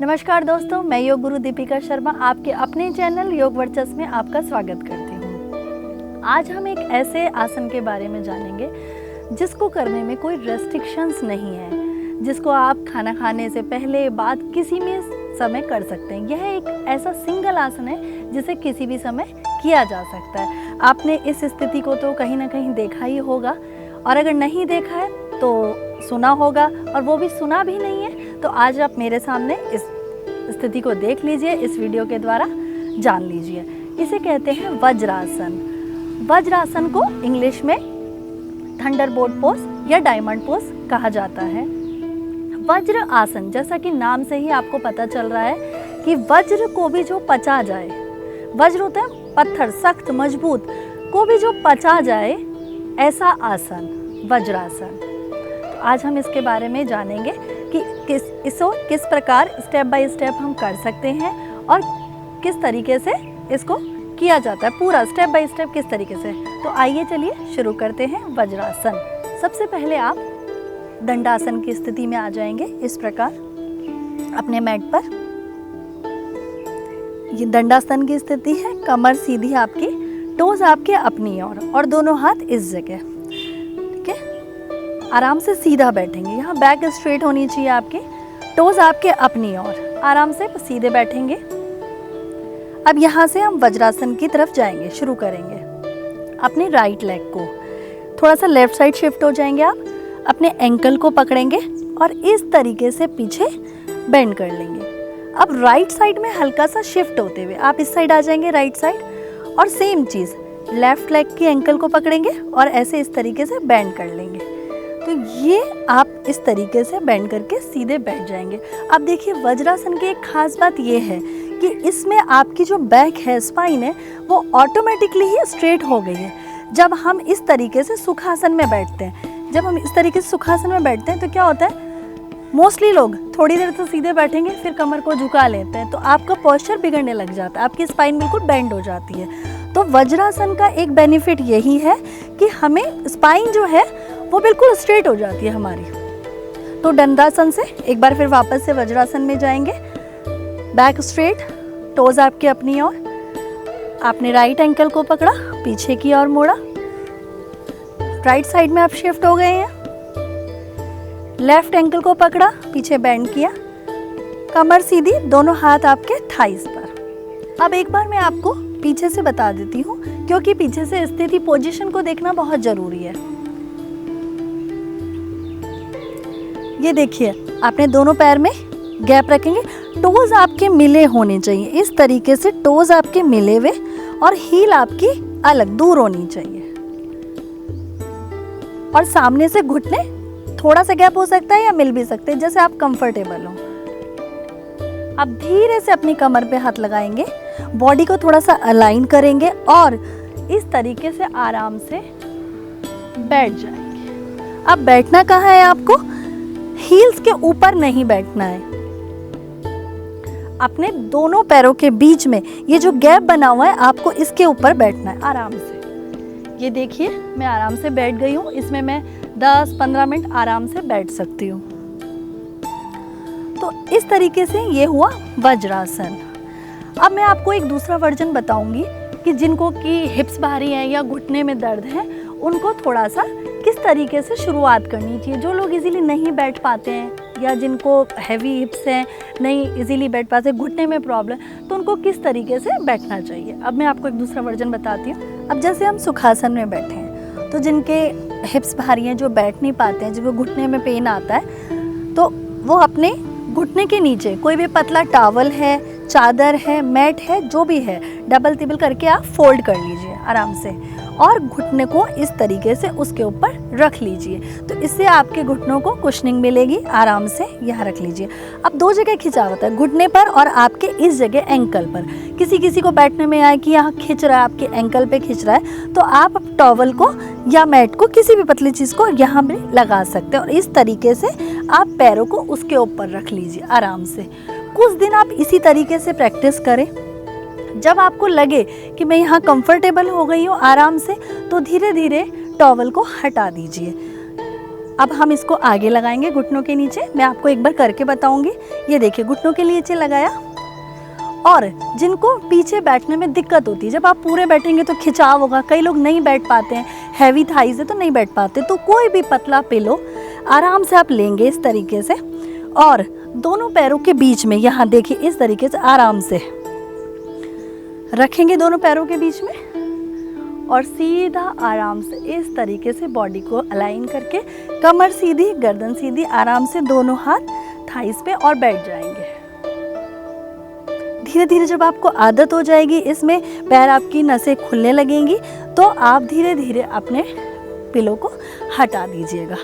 नमस्कार दोस्तों, मैं योग गुरु दीपिका शर्मा आपके अपने चैनल योग वर्चस्व में आपका स्वागत करती हूँ। आज हम एक ऐसे आसन के बारे में जानेंगे जिसको करने में कोई रेस्ट्रिक्शंस नहीं है, जिसको आप खाना खाने से पहले बाद किसी भी समय कर सकते हैं। यह एक ऐसा सिंगल आसन है जिसे किसी भी समय किया जा सकता है। आपने इस स्थिति को तो कहीं ना कहीं देखा ही होगा, और अगर नहीं देखा है तो सुना होगा, और वो भी सुना भी नहीं है तो आज आप मेरे सामने इस स्थिति को देख लीजिए, इस वीडियो के द्वारा जान लीजिए। इसे कहते हैं वज्रासन। वज्रासन को इंग्लिश में थंडरबोल्ट पोज या डायमंड पोज कहा जाता है। वज्र आसन, जैसा कि नाम से ही आपको पता चल रहा है कि वज्र को भी जो पचा जाए, वज्र होता है पत्थर, सख्त मजबूत, को भी जो पचा जाए, ऐसा आसन वज्रासन। तो आज हम इसके बारे में जानेंगे कि किस प्रकार स्टेप बाय स्टेप हम कर सकते हैं और किस तरीके से इसको किया जाता है, पूरा स्टेप बाय स्टेप किस तरीके से। तो आइए चलिए शुरू करते हैं वज्रासन। सबसे पहले आप दंडासन की स्थिति में आ जाएंगे इस प्रकार अपने मैट पर। ये दंडासन की स्थिति है। कमर सीधी आपकी, टोज आपके अपनी ओर और दोनों हाथ इस जगह। ठीक है, आराम से सीधा बैठेंगे। यहाँ बैक स्ट्रेट होनी चाहिए आपकी, टोज आपके अपनी ओर, आराम से सीधे बैठेंगे। अब यहाँ से हम वज्रासन की तरफ जाएंगे, शुरू करेंगे। अपने राइट लेग को थोड़ा सा लेफ्ट साइड शिफ्ट हो जाएंगे। आप अपने एंकल को पकड़ेंगे और इस तरीके से पीछे बेंड कर लेंगे। अब राइट साइड में हल्का सा शिफ्ट होते हुए आप इस साइड आ जाएंगे, राइट साइड, और सेम चीज़ लेफ्ट लेग की एंकल को पकड़ेंगे और ऐसे इस तरीके से बेंड कर लेंगे। तो ये आप इस तरीके से बेंड करके सीधे बैठ जाएंगे। अब देखिए, वज्रासन की एक खास बात ये है कि इसमें आपकी जो बैक है, स्पाइन है, वो ऑटोमेटिकली ही स्ट्रेट हो गई है। जब हम इस तरीके से सुखासन में बैठते हैं, जब हम इस तरीके से सुखासन में बैठते हैं तो क्या होता है, मोस्टली लोग थोड़ी देर तो सीधे बैठेंगे, फिर कमर को झुका लेते हैं, तो आपका पोस्चर बिगड़ने लग जाता है, आपकी स्पाइन बिल्कुल बेंड हो जाती है। तो वज्रासन का एक बेनिफिट यही है कि हमें स्पाइन जो है वो बिल्कुल स्ट्रेट हो जाती है हमारी। तो दंडासन से एक बार फिर वापस से वज्रासन में जाएंगे। बैक स्ट्रेट, टोज आपके अपनी ओर, आपने राइट एंकल को पकड़ा, पीछे की ओर मोड़ा, राइट साइड में आप शिफ्ट हो गए हैं। लेफ्ट एंकल को पकड़ा, पीछे बेंड किया, कमर सीधी, दोनों हाथ आपके थाइस पर। अब एक बार मैं आपको पीछे से बता देती हूँ, क्योंकि पीछे से स्थिति पोजीशन को देखना बहुत जरूरी है। ये देखिए, आपने दोनों पैर में गैप रखेंगे, टोज आपके मिले होने चाहिए, इस तरीके से टोज आपके मिले हुए और हील आपकी अलग दूर होनी चाहिए। और सामने से घुटने थोड़ा सा गैप हो सकता है या मिल भी सकते हैं, जैसे आप कंफर्टेबल हो। अब धीरे से अपनी कमर पे हाथ लगाएंगे, बॉडी को थोड़ा सा अलाइन करेंगे और इस तरीके से आराम से बैठ जाएंगे। अब बैठना कहाँ है आपको, हील्स के ऊपर नहीं बैठना है, अपने दोनों पैरों के बीच में ये जो गैप बना हुआ है आपको इसके ऊपर बैठना है आराम से। ये देखिए, मैं आराम से बैठ गई हूँ, इसमें मैं 10-15 मिनट आराम से बैठ सकती हूँ। तो इस तरीके से ये हुआ वज्रासन। अब मैं आपको एक दूसरा वर्जन बताऊंगी कि जिनको कि हिप्स भारी हैं या घुटने में दर्द है, उनको थोड़ा सा किस तरीके से शुरुआत करनी चाहिए। जो लोग इजीली नहीं बैठ पाते हैं या जिनको हैवी हिप्स हैं, नहीं इजीली बैठ पाते, घुटने में प्रॉब्लम, तो उनको किस तरीके से बैठना चाहिए। अब मैं आपको एक दूसरा वर्जन बताती हूँ। अब जैसे हम सुखासन में बैठे हैं, तो जिनके हिप्स भारी हैं, जो बैठ नहीं पाते हैं, जिनको घुटने में पेन आता है, तो वो अपने घुटने के नीचे कोई भी पतला टॉवल है, चादर है, मैट है, जो भी है, डबल तिबल करके आप फोल्ड कर लीजिए आराम से और घुटने को इस तरीके से उसके ऊपर रख लीजिए। तो इससे आपके घुटनों को कुशनिंग मिलेगी। आराम से यहाँ रख लीजिए। अब दो जगह खिंचावत है, घुटने पर और आपके इस जगह एंकल पर। किसी किसी को बैठने में आए कि यहाँ खिंच रहा है, आपके एंकल पे खिंच रहा है, तो आप टॉवल को या मैट को, किसी भी पतली चीज़ को यहाँ पे लगा सकते हैं और इस तरीके से आप पैरों को उसके ऊपर रख लीजिए आराम से। कुछ दिन आप इसी तरीके से प्रैक्टिस करें। जब आपको लगे कि मैं यहाँ कंफर्टेबल हो गई हूँ आराम से, तो धीरे धीरे टॉवल को हटा दीजिए। अब हम इसको आगे लगाएंगे घुटनों के नीचे। मैं आपको एक बार करके बताऊंगी। ये देखिए घुटनों के नीचे लगाया। और जिनको पीछे बैठने में दिक्कत होती है, जब आप पूरे बैठेंगे तो खिंचाव होगा, कई लोग नहीं बैठ पाते हैं, हैवी थाइज है तो नहीं बैठ पाते, तो कोई भी पतला पिलो आराम से आप लेंगे इस तरीके से और दोनों पैरों के बीच में, यहाँ देखिए इस तरीके से आराम से रखेंगे दोनों पैरों के बीच में और सीधा आराम से इस तरीके से बॉडी को अलाइन करके कमर सीधी, गर्दन सीधी, आराम से दोनों हाथ थाइस पे और बैठ जाएंगे। धीरे धीरे जब आपको आदत हो जाएगी, इसमें पैर आपकी नसें खुलने लगेंगी, तो आप धीरे धीरे अपने पिलो को हटा दीजिएगा।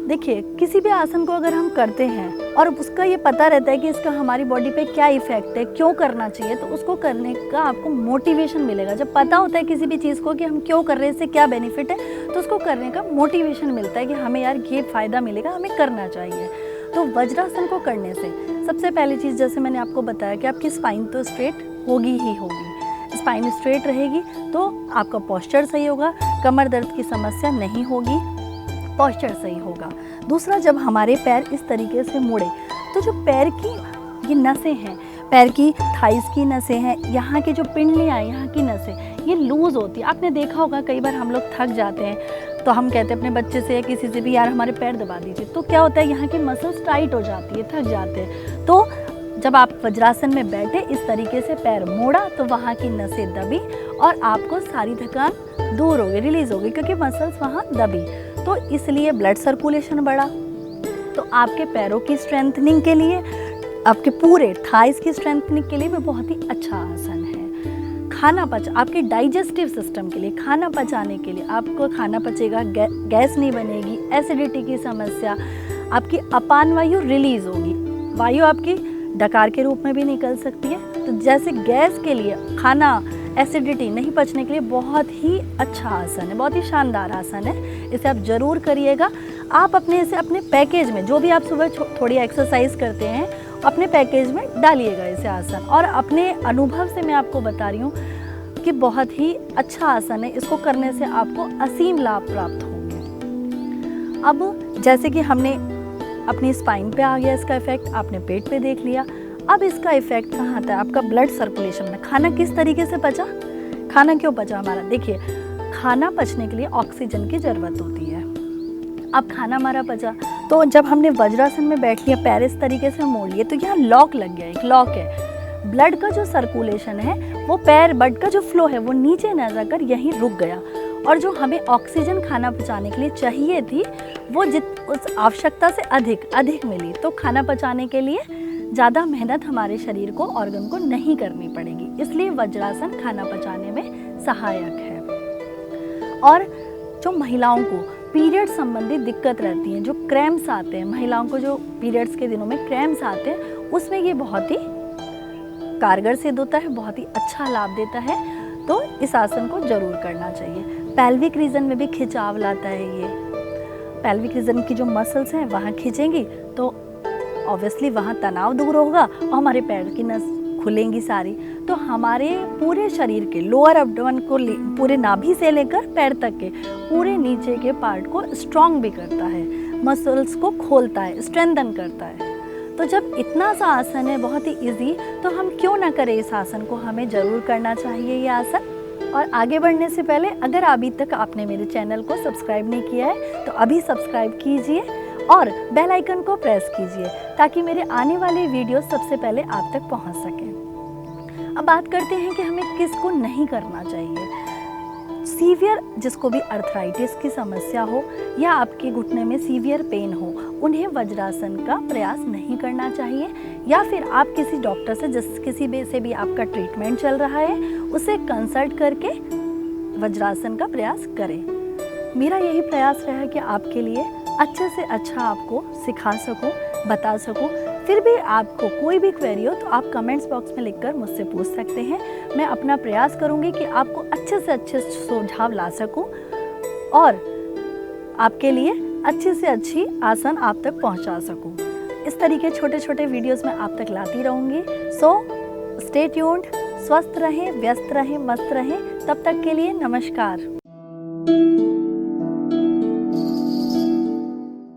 देखिए किसी भी आसन को अगर हम करते हैं और उसका ये पता रहता है कि इसका हमारी बॉडी पे क्या इफेक्ट है, क्यों करना चाहिए, तो उसको करने का आपको मोटिवेशन मिलेगा। जब पता होता है किसी भी चीज़ को कि हम क्यों कर रहे हैं, इससे क्या बेनिफिट है, तो उसको करने का मोटिवेशन मिलता है कि हमें यार ये फ़ायदा मिलेगा, हमें करना चाहिए। तो वज्रासन को करने से सबसे पहली चीज़, जैसे मैंने आपको बताया कि आपकी स्पाइन तो स्ट्रेट होगी ही होगी। स्पाइन स्ट्रेट रहेगी तो आपका पोस्चर सही होगा, कमर दर्द की समस्या नहीं होगी, पोस्चर सही होगा। दूसरा, जब हमारे पैर इस तरीके से मुड़े तो जो पैर की ये नसें हैं, पैर की थाइस की नसें हैं, यहाँ की जो पिंडलियाँ हैं, यहाँ की नसें ये लूज़ होती है। आपने देखा होगा कई बार हम लोग थक जाते हैं तो हम कहते हैं अपने बच्चे से या किसी से भी, यार हमारे पैर दबा दीजिए, तो क्या होता है यहाँ की मसल्स टाइट हो जाती है, थक जाते हैं। तो जब आप वज्रासन में बैठे इस तरीके से पैर मोड़ा तो वहाँ की नसें दबी और आपको सारी थकान दूर हो गई, रिलीज़ हो गई, क्योंकि मसल्स वहाँ दबी, तो इसलिए ब्लड सर्कुलेशन बढ़ा। तो आपके पैरों की स्ट्रेंथनिंग के लिए, आपके पूरे थाइस की स्ट्रेंथनिंग के लिए भी बहुत ही अच्छा आसन है। खाना पच, आपके डाइजेस्टिव सिस्टम के लिए, खाना पचाने के लिए, आपको खाना पचेगा, गैस नहीं बनेगी, एसिडिटी की समस्या, आपकी अपान वायु रिलीज होगी, वायु आपकी डकार के रूप में भी निकल सकती है। तो जैसे गैस के लिए, खाना एसिडिटी नहीं पचने के लिए बहुत ही अच्छा आसन है, बहुत ही शानदार आसन है, इसे आप ज़रूर करिएगा। आप अपने इसे अपने पैकेज में, जो भी आप सुबह थोड़ी एक्सरसाइज करते हैं, अपने पैकेज में डालिएगा इसे आसन। और अपने अनुभव से मैं आपको बता रही हूँ कि बहुत ही अच्छा आसन है, इसको करने से आपको असीम लाभ प्राप्त होंगे। अब जैसे कि हमने अपनी स्पाइन पे आ गया इसका इफेक्ट, आपने पेट पे देख लिया, अब इसका इफेक्ट कहाँ आता है? आपका ब्लड सर्कुलेशन में। खाना किस तरीके से पचा, खाना क्यों पचा हमारा? देखिए खाना पचने के लिए ऑक्सीजन की ज़रूरत होती है। अब खाना हमारा पचा तो जब हमने वज्रासन में बैठ लिया, पैर इस तरीके से मोड़ लिए, तो यहाँ लॉक लग गया, एक लॉक है। ब्लड का जो सर्कुलेशन है वो पैर, ब्लड का जो फ्लो है वो नीचे न जाकर यहीं रुक गया, और जो हमें ऑक्सीजन खाना पचाने के लिए चाहिए थी वो उस आवश्यकता से अधिक मिली। तो खाना पचाने के लिए ज़्यादा मेहनत हमारे शरीर को, ऑर्गन को नहीं करनी पड़ेगी, इसलिए वज्रासन खाना पचाने में सहायक है। और जो महिलाओं को पीरियड संबंधी दिक्कत रहती है, जो क्रैम्प्स आते हैं, महिलाओं को जो पीरियड्स के दिनों में क्रैम्प्स आते हैं, उसमें ये बहुत ही कारगर सिद्ध होता है, बहुत ही अच्छा लाभ देता है। तो इस आसन को जरूर करना चाहिए। पेल्विक रीजन में भी खिंचाव लाता है ये। पेल्विक रीजन की जो मसल्स हैं वहाँ खींचेंगी तो ऑब्वियसली वहाँ तनाव दूर होगा और हमारे पैर की नस खुलेंगी सारी, तो हमारे पूरे शरीर के लोअर एब्डोमेन को, पूरे नाभि से लेकर पैर तक के पूरे नीचे के पार्ट को स्ट्रॉन्ग भी करता है, मसल्स को खोलता है, स्ट्रेंथन करता है। तो जब इतना सा आसन है, बहुत ही इजी, तो हम क्यों ना करें इस आसन को, हमें ज़रूर करना चाहिए ये आसन। और आगे बढ़ने से पहले अगर अभी तक आपने मेरे चैनल को सब्सक्राइब नहीं किया है तो अभी सब्सक्राइब कीजिए और बेल आइकन को प्रेस कीजिए ताकि मेरे आने वाले वीडियो सबसे पहले आप तक पहुंच सकें। अब बात करते हैं कि हमें किसको नहीं करना चाहिए। सीवियर, जिसको भी अर्थराइटिस की समस्या हो या आपके घुटने में सीवियर पेन हो, उन्हें वज्रासन का प्रयास नहीं करना चाहिए, या फिर आप किसी डॉक्टर से, किसी भी से भी आपका ट्रीटमेंट चल रहा है, उसे कंसल्ट करके वज्रासन का प्रयास करें। मेरा यही प्रयास रहा कि आपके लिए अच्छे से अच्छा आपको सिखा सकूं, बता सकूं। फिर भी आपको कोई भी क्वेरी हो तो आप कमेंट्स बॉक्स में लिखकर मुझसे पूछ सकते हैं। मैं अपना प्रयास करूंगी कि आपको अच्छे से अच्छे सुझाव ला सकूं और आपके लिए अच्छे से अच्छी आसन आप तक पहुंचा सकूं। इस तरीके छोटे छोटे वीडियोस में आप तक लाती रहूंगी। सो स्टे ट्यून्ड, स्वस्थ रहें, व्यस्त रहें, मस्त रहें। तब तक के लिए नमस्कार।